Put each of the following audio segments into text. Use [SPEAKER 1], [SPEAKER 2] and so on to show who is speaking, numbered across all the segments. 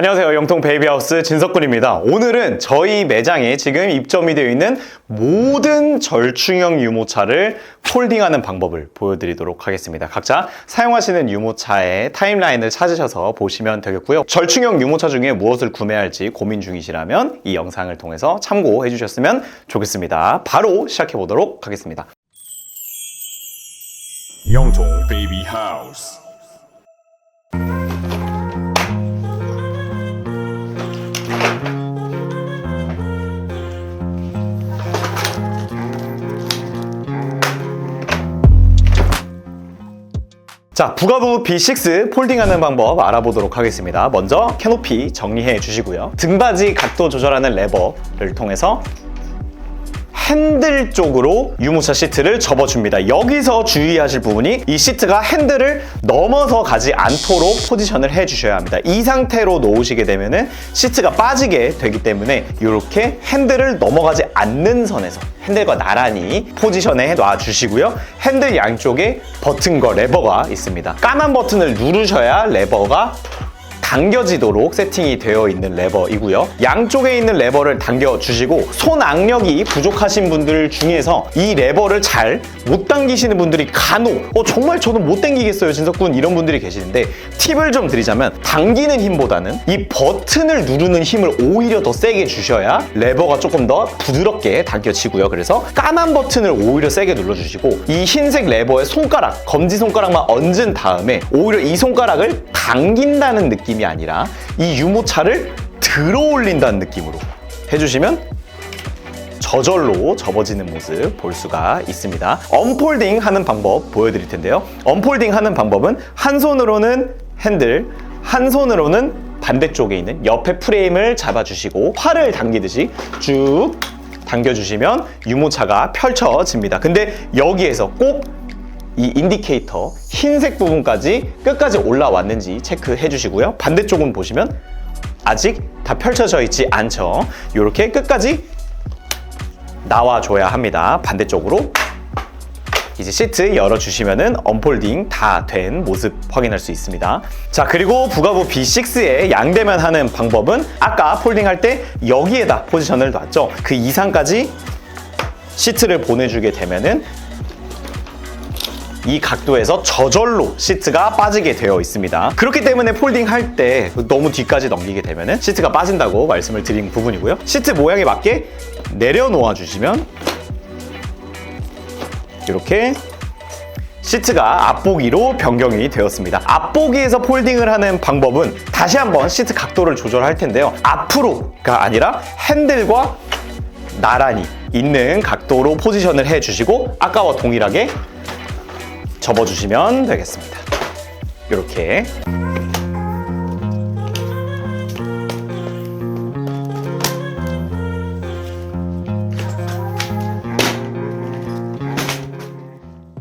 [SPEAKER 1] 안녕하세요. 영통 베이비하우스 진석군입니다. 오늘은 저희 매장에 지금 입점이 되어 있는 모든 절충형 유모차를 폴딩하는 방법을 보여드리도록 하겠습니다. 각자 사용하시는 유모차의 타임라인을 찾으셔서 보시면 되겠고요. 절충형 유모차 중에 무엇을 구매할지 고민 중이시라면 이 영상을 통해서 참고해 주셨으면 좋겠습니다. 바로 시작해 보도록 하겠습니다.
[SPEAKER 2] 영통 베이비하우스.
[SPEAKER 1] 자, 부가부 B6 폴딩하는 방법 알아보도록 하겠습니다. 먼저 캐노피 정리해 주시고요. 등받이 각도 조절하는 레버를 통해서 핸들 쪽으로 유모차 시트를 접어줍니다. 여기서 주의하실 부분이 이 시트가 핸들을 넘어서 가지 않도록 포지션을 해주셔야 합니다. 이 상태로 놓으시게 되면은 시트가 빠지게 되기 때문에 이렇게 핸들을 넘어가지 않는 선에서 핸들과 나란히 포지션에 놔주시고요. 핸들 양쪽에 버튼과 레버가 있습니다. 까만 버튼을 누르셔야 레버가 당겨지도록 세팅이 되어 있는 레버이고요. 양쪽에 있는 레버를 당겨주시고 손 악력이 부족하신 분들 중에서 이 레버를 잘 못 당기시는 분들이 간혹 정말 저는 못 당기겠어요 진석군 이런 분들이 계시는데 팁을 좀 드리자면 당기는 힘보다는 이 버튼을 누르는 힘을 오히려 더 세게 주셔야 레버가 조금 더 부드럽게 당겨지고요. 그래서 까만 버튼을 오히려 세게 눌러주시고 이 흰색 레버의 손가락, 검지손가락만 얹은 다음에 오히려 이 손가락을 당긴다는 느낌이 아니라 이 유모차를 들어 올린다는 느낌으로 해주시면 저절로 접어지는 모습 볼 수가 있습니다. 언폴딩 하는 방법 보여드릴 텐데요. 언폴딩 하는 방법은 한 손으로는 핸들, 한 손으로는 반대쪽에 있는 옆에 프레임을 잡아주시고 팔을 당기듯이 쭉 당겨주시면 유모차가 펼쳐집니다. 근데 여기에서 꼭 이 인디케이터 흰색 부분까지 끝까지 올라왔는지 체크해 주시고요. 반대쪽은 보시면 아직 다 펼쳐져 있지 않죠. 이렇게 끝까지 나와줘야 합니다. 반대쪽으로 이제 시트 열어주시면은 언폴딩 다 된 모습 확인할 수 있습니다. 자, 그리고 부가부 B6의 양대면 하는 방법은 아까 폴딩할 때 여기에다 포지션을 놨죠. 그 이상까지 시트를 보내주게 되면은 이 각도에서 저절로 시트가 빠지게 되어 있습니다. 그렇기 때문에 폴딩할 때 너무 뒤까지 넘기게 되면 시트가 빠진다고 말씀을 드린 부분이고요. 시트 모양에 맞게 내려놓아 주시면 이렇게 시트가 앞보기로 변경이 되었습니다. 앞보기에서 폴딩을 하는 방법은 다시 한번 시트 각도를 조절할 텐데요. 앞으로가 아니라 핸들과 나란히 있는 각도로 포지션을 해주시고 아까와 동일하게 접어주시면 되겠습니다. 이렇게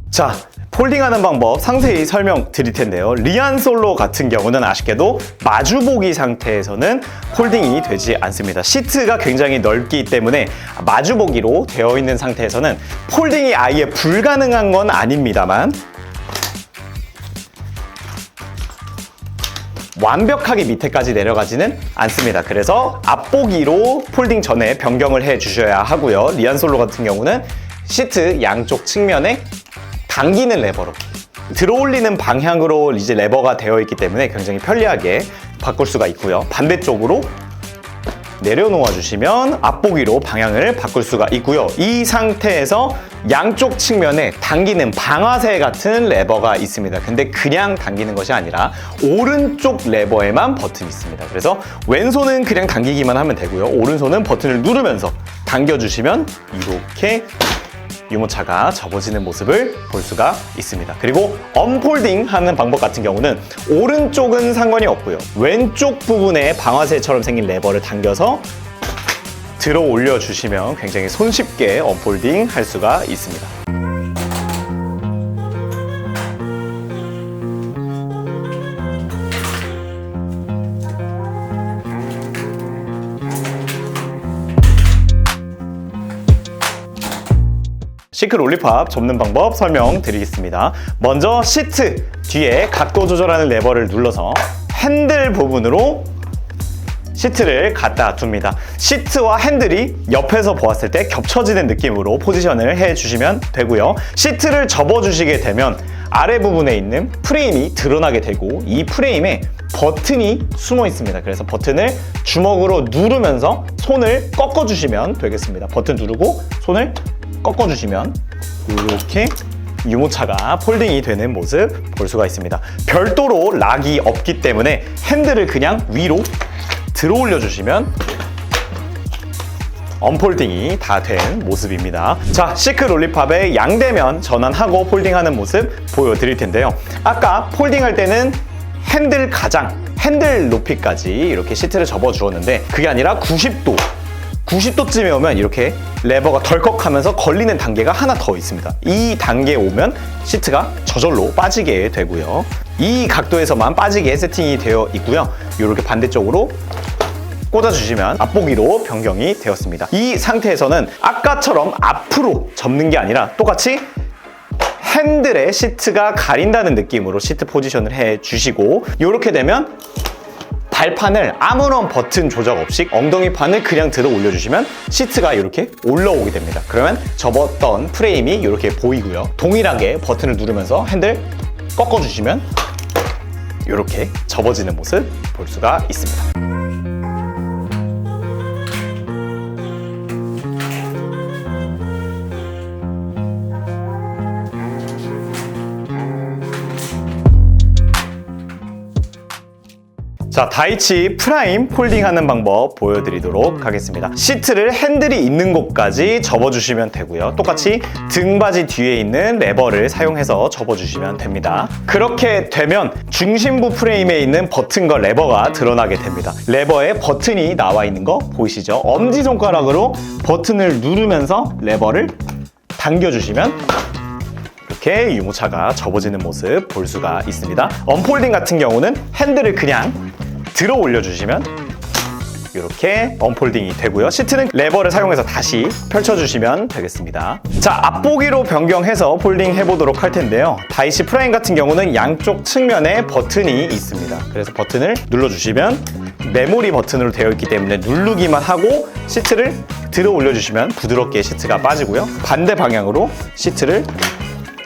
[SPEAKER 1] 자, 폴딩하는 방법 상세히 설명드릴 텐데요. 리안솔로 같은 경우는 아쉽게도 마주보기 상태에서는 폴딩이 되지 않습니다. 시트가 굉장히 넓기 때문에 마주보기로 되어 있는 상태에서는 폴딩이 아예 불가능한 건 아닙니다만 완벽하게 밑에까지 내려가지는 않습니다. 그래서 앞보기로 폴딩 전에 변경을 해 주셔야 하고요. 리안솔로 같은 경우는 시트 양쪽 측면에 당기는 레버로 들어올리는 방향으로 이제 레버가 되어 있기 때문에 굉장히 편리하게 바꿀 수가 있고요. 반대쪽으로 내려놓아 주시면 앞보기로 방향을 바꿀 수가 있고요. 이 상태에서 양쪽 측면에 당기는 방아쇠 같은 레버가 있습니다. 근데 그냥 당기는 것이 아니라 오른쪽 레버에만 버튼이 있습니다. 그래서 왼손은 그냥 당기기만 하면 되고요. 오른손은 버튼을 누르면서 당겨주시면 이렇게 유모차가 접어지는 모습을 볼 수가 있습니다. 그리고 언폴딩 하는 방법 같은 경우는 오른쪽은 상관이 없고요. 왼쪽 부분에 방아쇠처럼 생긴 레버를 당겨서 들어 올려 주시면 굉장히 손쉽게 언폴딩 할 수가 있습니다. 시크 롤리팝 접는 방법 설명드리겠습니다. 먼저 시트 뒤에 각도 조절하는 레버를 눌러서 핸들 부분으로 시트를 갖다 둡니다. 시트와 핸들이 옆에서 보았을 때 겹쳐지는 느낌으로 포지션을 해주시면 되고요. 시트를 접어주시게 되면 아래 부분에 있는 프레임이 드러나게 되고 이 프레임에 버튼이 숨어 있습니다. 그래서 버튼을 주먹으로 누르면서 손을 꺾어주시면 되겠습니다. 버튼 누르고 손을 꺾어주시면 이렇게 유모차가 폴딩이 되는 모습 볼 수가 있습니다. 별도로 락이 없기 때문에 핸들을 그냥 위로 들어 올려주시면 언폴딩이 다 된 모습입니다. 자, 시크 롤리팝의 양대면 전환하고 폴딩하는 모습 보여드릴 텐데요. 아까 폴딩할 때는 핸들 높이까지 이렇게 시트를 접어 주었는데 그게 아니라 90도쯤에 오면 이렇게 레버가 덜컥하면서 걸리는 단계가 하나 더 있습니다. 이 단계에 오면 시트가 저절로 빠지게 되고요. 이 각도에서만 빠지게 세팅이 되어 있고요. 이렇게 반대쪽으로 꽂아주시면 앞보기로 변경이 되었습니다. 이 상태에서는 아까처럼 앞으로 접는 게 아니라 똑같이 핸들에 시트가 가린다는 느낌으로 시트 포지션을 해주시고 이렇게 되면 발판을 아무런 버튼 조작 없이 엉덩이판을 그냥 들어 올려주시면 시트가 이렇게 올라오게 됩니다. 그러면 접었던 프레임이 이렇게 보이고요. 동일하게 버튼을 누르면서 핸들 꺾어주시면 이렇게 접어지는 모습 볼 수가 있습니다. 자, 다이치 프라임 폴딩하는 방법 보여드리도록 하겠습니다. 시트를 핸들이 있는 곳까지 접어주시면 되고요. 똑같이 등받이 뒤에 있는 레버를 사용해서 접어주시면 됩니다. 그렇게 되면 중심부 프레임에 있는 버튼과 레버가 드러나게 됩니다. 레버에 버튼이 나와 있는 거 보이시죠? 엄지손가락으로 버튼을 누르면서 레버를 당겨주시면 이렇게 유모차가 접어지는 모습 볼 수가 있습니다. 언폴딩 같은 경우는 핸들을 그냥 들어 올려주시면 이렇게 언폴딩이 되고요. 시트는 레버를 사용해서 다시 펼쳐주시면 되겠습니다. 자, 앞보기로 변경해서 폴딩 해보도록 할 텐데요. 다이치 프라임 같은 경우는 양쪽 측면에 버튼이 있습니다. 그래서 버튼을 눌러주시면 메모리 버튼으로 되어 있기 때문에 누르기만 하고 시트를 들어 올려주시면 부드럽게 시트가 빠지고요. 반대 방향으로 시트를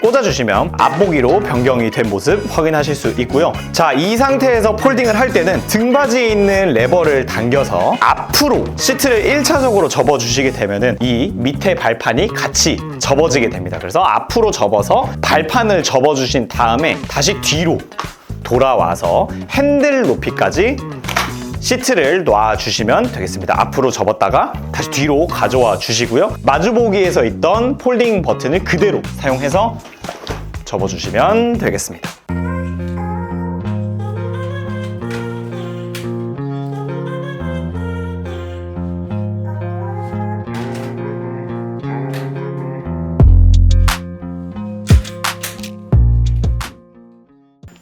[SPEAKER 1] 꽂아주시면 앞보기로 변경이 된 모습 확인하실 수 있고요. 자, 이 상태에서 폴딩을 할 때는 등받이에 있는 레버를 당겨서 앞으로 시트를 1차적으로 접어주시게 되면은 이 밑에 발판이 같이 접어지게 됩니다. 그래서 앞으로 접어서 발판을 접어주신 다음에 다시 뒤로 돌아와서 핸들 높이까지 시트를 놔주시면 되겠습니다. 앞으로 접었다가 다시 뒤로 가져와 주시고요. 마주보기에서 있던 폴딩 버튼을 그대로 사용해서 접어주시면 되겠습니다.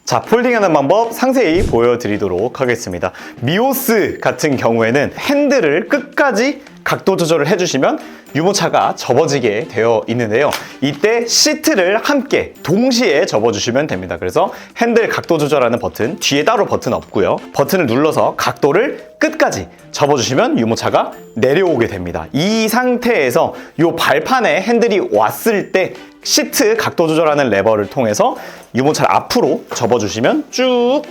[SPEAKER 1] 자, 폴딩하는 방법 상세히 보여드리도록 하겠습니다. 미오스 같은 경우에는 핸들을 끝까지 각도 조절을 해주시면 유모차가 접어지게 되어 있는데요. 이때 시트를 함께 동시에 접어주시면 됩니다. 그래서 핸들 각도 조절하는 버튼, 뒤에 따로 버튼 없고요. 버튼을 눌러서 각도를 끝까지 접어주시면 유모차가 내려오게 됩니다. 이 상태에서 이 발판에 핸들이 왔을 때 시트 각도 조절하는 레버를 통해서 유모차를 앞으로 접어주시면 쭉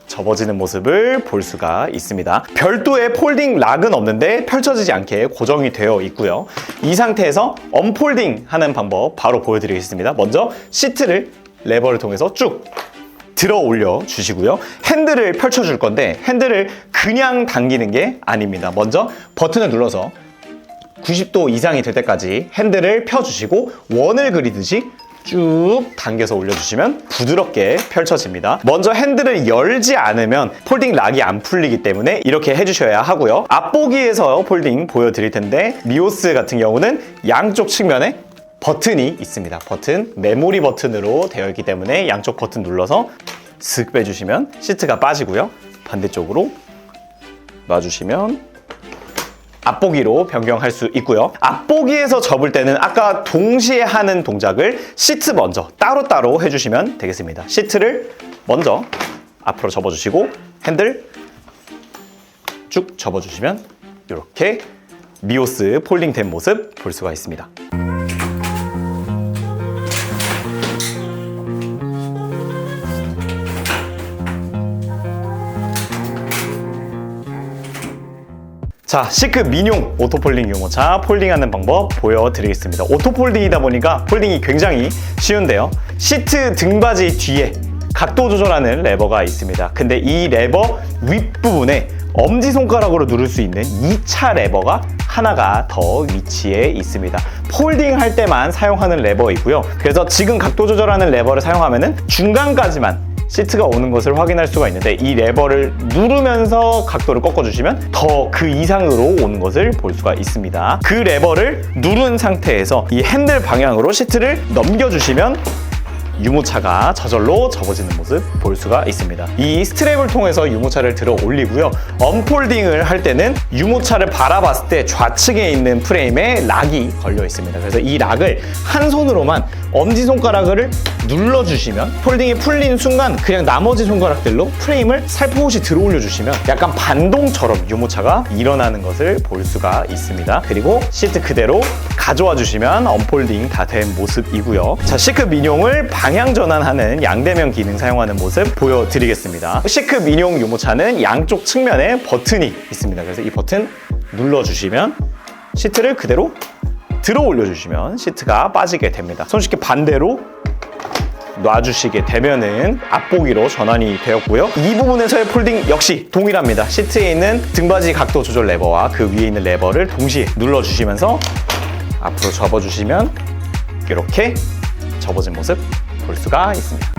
[SPEAKER 1] 접어지는 모습을 볼 수가 있습니다. 별도의 폴딩 락은 없는데 펼쳐지지 않게 고정이 되어 있고요. 이 상태에서 언폴딩 하는 방법 바로 보여드리겠습니다. 먼저 시트를 레버를 통해서 쭉 들어 올려 주시고요. 핸들을 펼쳐 줄 건데 핸들을 그냥 당기는 게 아닙니다. 먼저 버튼을 눌러서 90도 이상이 될 때까지 핸들을 펴주시고 원을 그리듯이 쭉 당겨서 올려주시면 부드럽게 펼쳐집니다. 먼저 핸들을 열지 않으면 폴딩 락이 안 풀리기 때문에 이렇게 해주셔야 하고요. 앞보기에서 폴딩 보여드릴 텐데 미오스 같은 경우는 양쪽 측면에 버튼이 있습니다. 버튼, 메모리 버튼으로 되어 있기 때문에 양쪽 버튼 눌러서 슥 빼주시면 시트가 빠지고요. 반대쪽으로 놔주시면 앞보기로 변경할 수 있고요. 앞보기에서 접을 때는 아까 동시에 하는 동작을 시트 먼저 따로따로 해주시면 되겠습니다. 시트를 먼저 앞으로 접어주시고 핸들 쭉 접어주시면 이렇게 미오스 폴딩된 모습 볼 수가 있습니다. 자, 시크 민용 오토폴딩 유모차 폴딩하는 방법 보여드리겠습니다. 오토폴딩이다 보니까 폴딩이 굉장히 쉬운데요. 시트 등받이 뒤에 각도 조절하는 레버가 있습니다. 근데 이 레버 윗부분에 엄지손가락으로 누를 수 있는 2차 레버가 하나가 더 위치해 있습니다. 폴딩 할 때만 사용하는 레버이고요. 그래서 지금 각도 조절하는 레버를 사용하면은 중간까지만 시트가 오는 것을 확인할 수가 있는데 이 레버를 누르면서 각도를 꺾어주시면 더 그 이상으로 오는 것을 볼 수가 있습니다. 그 레버를 누른 상태에서 이 핸들 방향으로 시트를 넘겨주시면 유모차가 저절로 접어지는 모습 볼 수가 있습니다. 이 스트랩을 통해서 유모차를 들어 올리고요. 언폴딩을 할 때는 유모차를 바라봤을 때 좌측에 있는 프레임에 락이 걸려 있습니다. 그래서 이 락을 한 손으로만 엄지손가락을 눌러주시면 폴딩이 풀린 순간 그냥 나머지 손가락들로 프레임을 살포시 들어 올려주시면 약간 반동처럼 유모차가 일어나는 것을 볼 수가 있습니다. 그리고 시트 그대로 가져와 주시면 언폴딩 다 된 모습이고요. 자, 시크 민용을 방향 전환하는 양대면 기능 사용하는 모습 보여드리겠습니다. 시크 민용 유모차는 양쪽 측면에 버튼이 있습니다. 그래서 이 버튼 눌러주시면 시트를 그대로 들어 올려주시면 시트가 빠지게 됩니다. 손쉽게 반대로 놔주시게 되면은 앞보기로 전환이 되었고요. 이 부분에서의 폴딩 역시 동일합니다. 시트에 있는 등받이 각도 조절 레버와 그 위에 있는 레버를 동시에 눌러주시면서 앞으로 접어주시면 이렇게 접어진 모습 볼 수가 있습니다.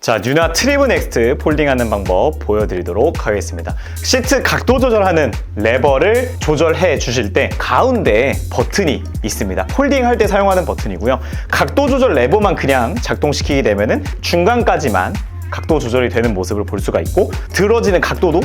[SPEAKER 1] 자, 뉴나 트리브 넥스트 폴딩하는 방법 보여드리도록 하겠습니다. 시트 각도 조절하는 레버를 조절해 주실 때 가운데에 버튼이 있습니다. 폴딩할 때 사용하는 버튼이고요. 각도 조절 레버만 그냥 작동시키게 되면은 중간까지만 각도 조절이 되는 모습을 볼 수가 있고 들어지는 각도도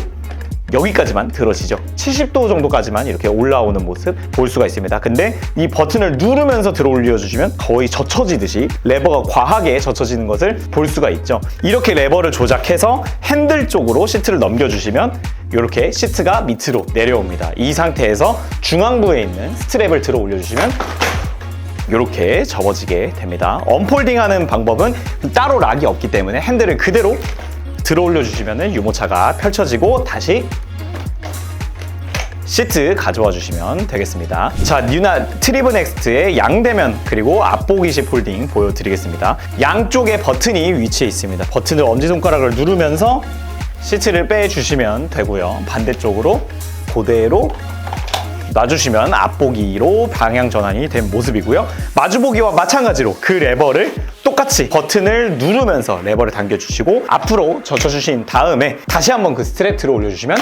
[SPEAKER 1] 여기까지만 들어지죠. 70도 정도까지만 이렇게 올라오는 모습 볼 수가 있습니다. 근데 이 버튼을 누르면서 들어 올려주시면 거의 젖혀지듯이 레버가 과하게 젖혀지는 것을 볼 수가 있죠. 이렇게 레버를 조작해서 핸들 쪽으로 시트를 넘겨주시면 이렇게 시트가 밑으로 내려옵니다. 이 상태에서 중앙부에 있는 스트랩을 들어 올려주시면 이렇게 접어지게 됩니다. 언폴딩하는 방법은 따로 락이 없기 때문에 핸들을 그대로 들어 올려주시면 유모차가 펼쳐지고 다시 시트 가져와 주시면 되겠습니다. 자, 뉴나 트리브 넥스트의 양대면 그리고 앞보기식 폴딩 보여드리겠습니다. 양쪽에 버튼이 위치해 있습니다. 버튼을 엄지손가락을 누르면서 시트를 빼주시면 되고요. 반대쪽으로 그대로 놔주시면 앞보기로 방향 전환이 된 모습이고요. 마주보기와 마찬가지로 그 레버를 똑같이 버튼을 누르면서 레버를 당겨주시고 앞으로 젖혀주신 다음에 다시 한번 그 스트랩 들어 올려주시면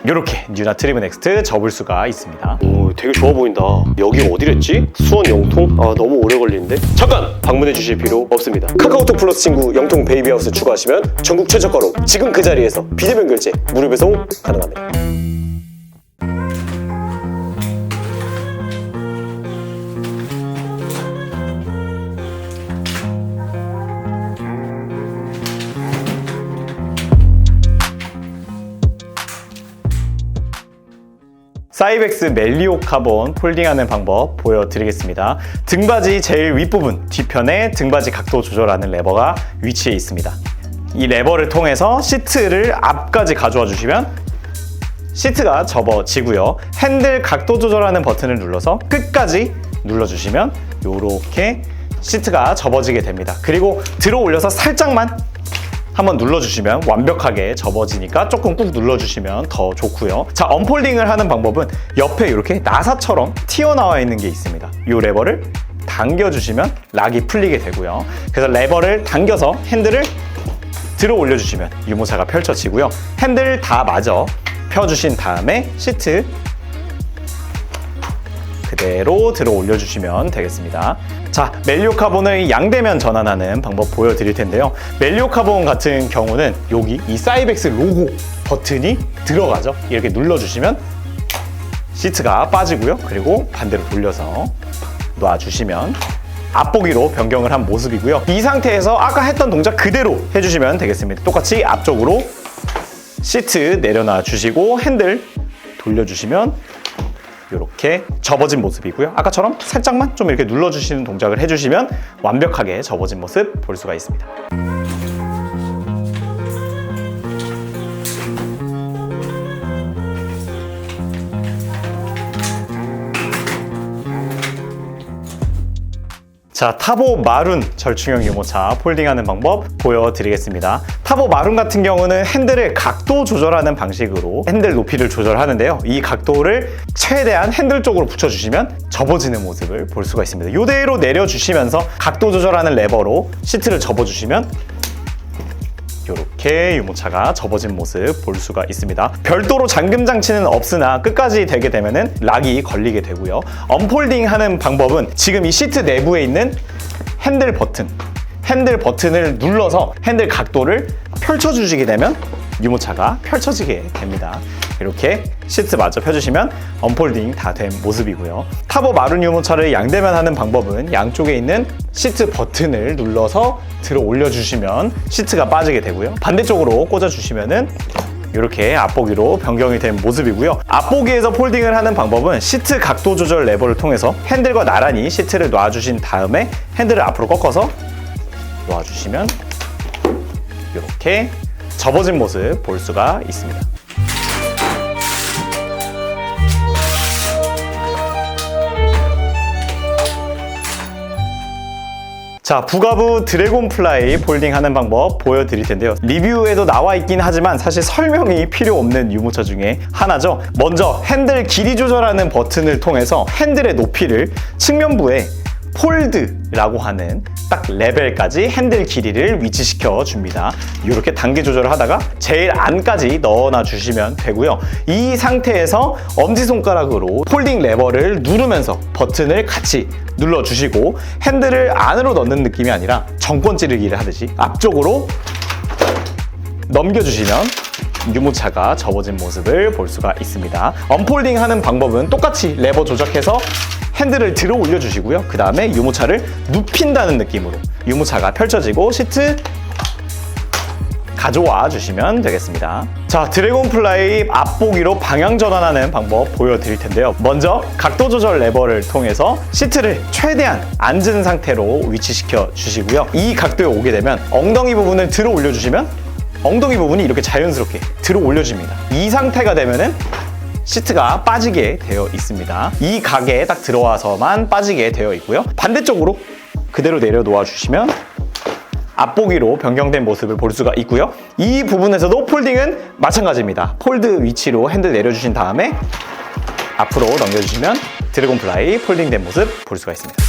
[SPEAKER 1] 이렇게 뉴나 트리브 넥스트 접을 수가 있습니다.
[SPEAKER 3] 오, 되게 좋아 보인다. 여기 어디랬지? 수원 영통? 아, 너무 오래 걸리는데? 잠깐! 방문해 주실 필요 없습니다. 카카오톡 플러스 친구 영통 베이비하우스 추가하시면 전국 최저가로 지금 그 자리에서 비대면 결제 무료 배송 가능합니다.
[SPEAKER 1] 사이벡스 멜리오 카본 폴딩하는 방법 보여드리겠습니다. 등받이 제일 윗부분 뒤편에 등받이 각도 조절하는 레버가 위치해 있습니다. 이 레버를 통해서 시트를 앞까지 가져와 주시면 시트가 접어지고요. 핸들 각도 조절하는 버튼을 눌러서 끝까지 눌러주시면 이렇게 시트가 접어지게 됩니다. 그리고 들어 올려서 살짝만 한번 눌러주시면 완벽하게 접어지니까 조금 꾹 눌러주시면 더 좋고요. 자, 언폴딩을 하는 방법은 옆에 이렇게 나사처럼 튀어나와 있는 게 있습니다. 이 레버를 당겨주시면 락이 풀리게 되고요. 그래서 레버를 당겨서 핸들을 들어 올려주시면 유모차가 펼쳐지고요. 핸들 다 마저 펴주신 다음에 시트 그대로 들어 올려주시면 되겠습니다. 자, 멜리오 카본의 양대면 전환하는 방법 보여드릴 텐데요. 멜리오 카본 같은 경우는 여기 이 사이벡스 로고 버튼이 들어가죠. 이렇게 눌러주시면 시트가 빠지고요. 그리고 반대로 돌려서 놔주시면 앞보기로 변경을 한 모습이고요. 이 상태에서 아까 했던 동작 그대로 해주시면 되겠습니다. 똑같이 앞쪽으로 시트 내려놔 주시고 핸들 돌려주시면 이렇게 접어진 모습이고요. 아까처럼 살짝만 좀 이렇게 눌러주시는 동작을 해주시면 완벽하게 접어진 모습 볼 수가 있습니다. 자, 타보 마룬 절충형 유모차 폴딩하는 방법 보여드리겠습니다. 타보 마룬 같은 경우는 핸들을 각도 조절하는 방식으로 핸들 높이를 조절하는데요. 이 각도를 최대한 핸들 쪽으로 붙여주시면 접어지는 모습을 볼 수가 있습니다. 이대로 내려주시면서 각도 조절하는 레버로 시트를 접어주시면 이렇게 유모차가 접어진 모습 볼 수가 있습니다. 별도로 잠금 장치는 없으나 끝까지 되게 되면은 락이 걸리게 되고요. 언폴딩 하는 방법은 지금 이 시트 내부에 있는 핸들 버튼을 눌러서 핸들 각도를 펼쳐주시게 되면 유모차가 펼쳐지게 됩니다. 이렇게 시트 마저 펴주시면 언폴딩 다 된 모습이고요. 타보 마룬 유모차를 양대면 하는 방법은 양쪽에 있는 시트 버튼을 눌러서 들어 올려주시면 시트가 빠지게 되고요. 반대쪽으로 꽂아주시면은 이렇게 앞보기로 변경이 된 모습이고요. 앞보기에서 폴딩을 하는 방법은 시트 각도 조절 레버를 통해서 핸들과 나란히 시트를 놔주신 다음에 핸들을 앞으로 꺾어서 놓아주시면 이렇게 접어진 모습 볼 수가 있습니다. 자, 부가부 드래곤 플라이 폴딩 하는 방법 보여드릴 텐데요. 리뷰에도 나와 있긴 하지만 사실 설명이 필요 없는 유모차 중에 하나죠. 먼저 핸들 길이 조절하는 버튼을 통해서 핸들의 높이를 측면부에 폴드라고 하는 딱 레벨까지 핸들 길이를 위치시켜 줍니다. 이렇게 단계 조절을 하다가 제일 안까지 넣어놔 주시면 되고요. 이 상태에서 엄지손가락으로 폴딩 레버를 누르면서 버튼을 같이 눌러주시고 핸들을 안으로 넣는 느낌이 아니라 정권 찌르기를 하듯이 앞쪽으로 넘겨주시면 유모차가 접어진 모습을 볼 수가 있습니다. 언폴딩 하는 방법은 똑같이 레버 조작해서 핸들을 들어 올려주시고요. 그 다음에 유모차를 눕힌다는 느낌으로 유모차가 펼쳐지고 시트 가져와 주시면 되겠습니다. 자, 드래곤 플라이 앞보기로 방향 전환하는 방법 보여드릴 텐데요. 먼저 각도 조절 레버를 통해서 시트를 최대한 앉은 상태로 위치시켜 주시고요. 이 각도에 오게 되면 엉덩이 부분을 들어 올려주시면 엉덩이 부분이 이렇게 자연스럽게 들어 올려집니다. 이 상태가 되면은 시트가 빠지게 되어 있습니다. 이 각에 딱 들어와서만 빠지게 되어 있고요. 반대쪽으로 그대로 내려놓아 주시면 앞보기로 변경된 모습을 볼 수가 있고요. 이 부분에서도 폴딩은 마찬가지입니다. 폴드 위치로 핸들 내려주신 다음에 앞으로 넘겨주시면 드래곤 플라이 폴딩된 모습 볼 수가 있습니다.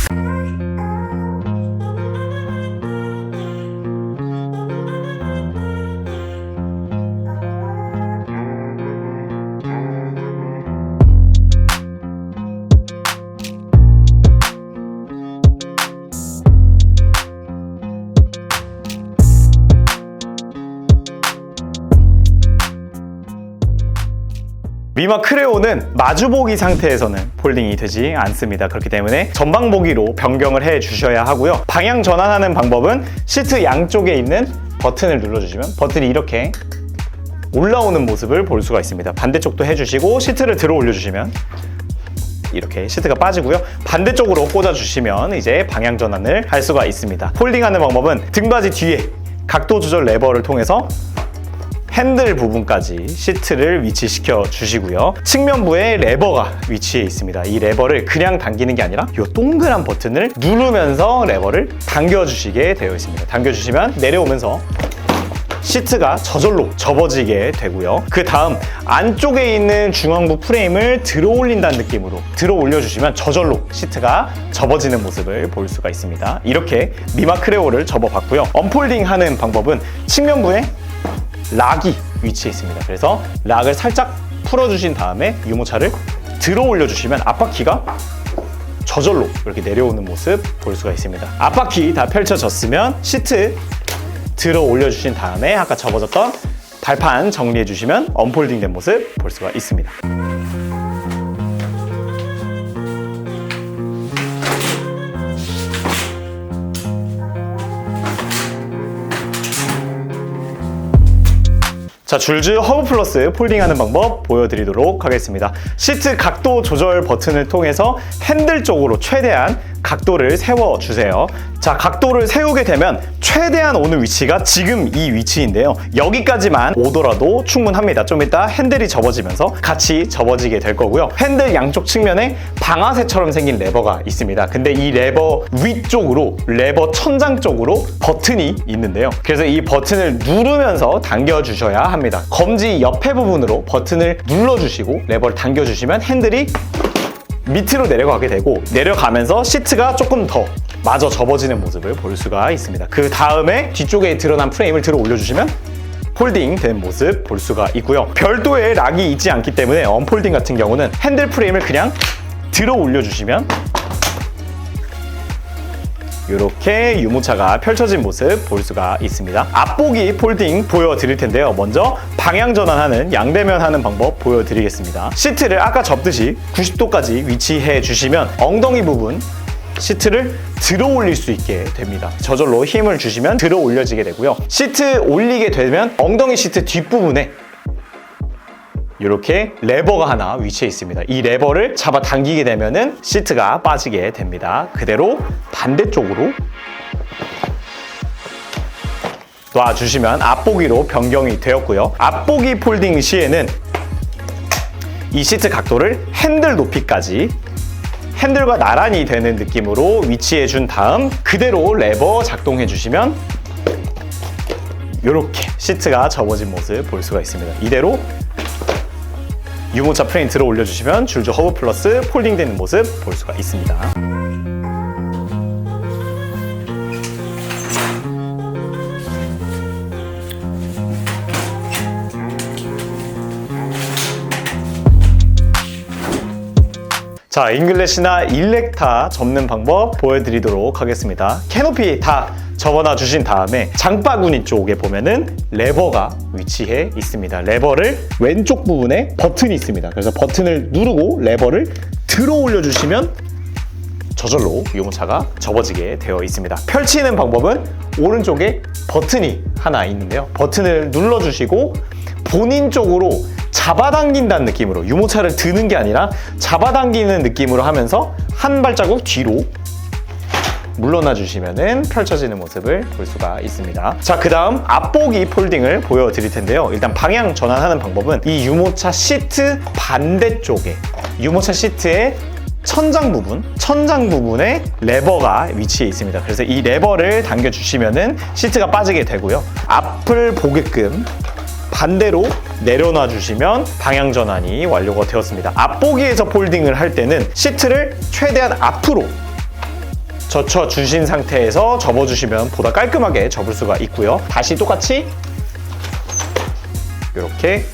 [SPEAKER 1] 위마 크레오는 마주보기 상태에서는 폴딩이 되지 않습니다. 그렇기 때문에 전방보기로 변경을 해 주셔야 하고요. 방향 전환하는 방법은 시트 양쪽에 있는 버튼을 눌러주시면 버튼이 이렇게 올라오는 모습을 볼 수가 있습니다. 반대쪽도 해주시고 시트를 들어 올려주시면 이렇게 시트가 빠지고요. 반대쪽으로 꽂아주시면 이제 방향 전환을 할 수가 있습니다. 폴딩하는 방법은 등받이 뒤에 각도 조절 레버를 통해서 핸들 부분까지 시트를 위치시켜 주시고요. 측면부에 레버가 위치해 있습니다. 이 레버를 그냥 당기는 게 아니라 이 동그란 버튼을 누르면서 레버를 당겨주시게 되어 있습니다. 당겨주시면 내려오면서 시트가 저절로 접어지게 되고요. 그 다음 안쪽에 있는 중앙부 프레임을 들어 올린다는 느낌으로 들어 올려주시면 저절로 시트가 접어지는 모습을 볼 수가 있습니다. 이렇게 미마 크레오를 접어봤고요. 언폴딩 하는 방법은 측면부에 락이 위치해 있습니다. 그래서 락을 살짝 풀어주신 다음에 유모차를 들어 올려주시면 앞바퀴가 저절로 이렇게 내려오는 모습 볼 수가 있습니다. 앞바퀴 다 펼쳐졌으면 시트 들어 올려주신 다음에 아까 접어졌던 발판 정리해 주시면 언폴딩 된 모습 볼 수가 있습니다. 자, 줄즈 허브 플러스 폴딩하는 방법 보여드리도록 하겠습니다. 시트 각도 조절 버튼을 통해서 핸들 쪽으로 최대한 각도를 세워주세요. 자, 각도를 세우게 되면 최대한 오는 위치가 지금 이 위치인데요. 여기까지만 오더라도 충분합니다. 좀 이따 핸들이 접어지면서 같이 접어지게 될 거고요. 핸들 양쪽 측면에 방아쇠처럼 생긴 레버가 있습니다. 근데 이 레버 위쪽으로, 레버 천장 쪽으로 버튼이 있는데요. 그래서 이 버튼을 누르면서 당겨주셔야 합니다. 검지 옆에 부분으로 버튼을 눌러주시고 레버를 당겨주시면 핸들이 밑으로 내려가게 되고, 내려가면서 시트가 조금 더 마저 접어지는 모습을 볼 수가 있습니다. 그 다음에 뒤쪽에 드러난 프레임을 들어 올려주시면 폴딩 된 모습 볼 수가 있고요. 별도의 락이 있지 않기 때문에 언폴딩 같은 경우는 핸들 프레임을 그냥 들어 올려주시면 이렇게 유모차가 펼쳐진 모습 볼 수가 있습니다. 앞보기 폴딩 보여드릴 텐데요. 먼저 방향 전환하는 양대면 하는 방법 보여드리겠습니다. 시트를 아까 접듯이 90도까지 위치해 주시면 엉덩이 부분 시트를 들어 올릴 수 있게 됩니다. 저절로 힘을 주시면 들어 올려지게 되고요. 시트 올리게 되면 엉덩이 시트 뒷부분에 이렇게 레버가 하나 위치해 있습니다. 이 레버를 잡아 당기게 되면은 시트가 빠지게 됩니다. 그대로 반대쪽으로 놔주시면 앞보기로 변경이 되었고요. 앞보기 폴딩 시에는 이 시트 각도를 핸들 높이까지 핸들과 나란히 되는 느낌으로 위치해 준 다음 그대로 레버 작동해 주시면 이렇게 시트가 접어진 모습 볼 수가 있습니다. 이대로 유모차 프레임 들어 올려주시면 줄즈 허브 플러스 폴딩되는 모습 볼 수가 있습니다. 자, 잉글래시나 일렉타 접는 방법 보여드리도록 하겠습니다. 캐노피 다 접어놔 주신 다음에 장바구니 쪽에 보면은 레버가 위치해 있습니다. 레버를 왼쪽 부분에 버튼이 있습니다. 그래서 버튼을 누르고 레버를 들어 올려주시면 저절로 유모차가 접어지게 되어 있습니다. 펼치는 방법은 오른쪽에 버튼이 하나 있는데요. 버튼을 눌러주시고 본인 쪽으로 잡아당긴다는 느낌으로, 유모차를 드는 게 아니라 잡아당기는 느낌으로 하면서 한 발자국 뒤로 물러나 주시면은 펼쳐지는 모습을 볼 수가 있습니다. 자, 그 다음 앞보기 폴딩을 보여드릴 텐데요. 일단 방향 전환하는 방법은 이 유모차 시트 반대쪽에 유모차 시트의 천장 부분에 레버가 위치해 있습니다. 그래서 이 레버를 당겨주시면은 시트가 빠지게 되고요. 앞을 보게끔 반대로 내려놔 주시면 방향 전환이 완료가 되었습니다. 앞보기에서 폴딩을 할 때는 시트를 최대한 앞으로 젖혀 주신 상태에서 접어주시면 보다 깔끔하게 접을 수가 있고요. 다시 똑같이 이렇게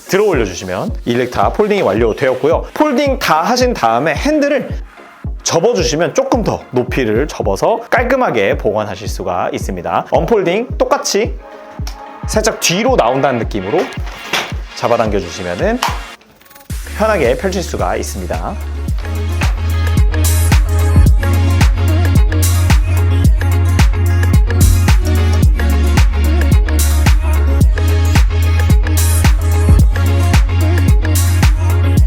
[SPEAKER 1] 들어 올려주시면 일렉타 폴딩이 완료되었고요. 폴딩 다 하신 다음에 핸들을 접어주시면 조금 더 높이를 접어서 깔끔하게 보관하실 수가 있습니다. 언폴딩 똑같이 살짝 뒤로 나온다는 느낌으로 잡아당겨 주시면 편하게 펼칠 수가 있습니다.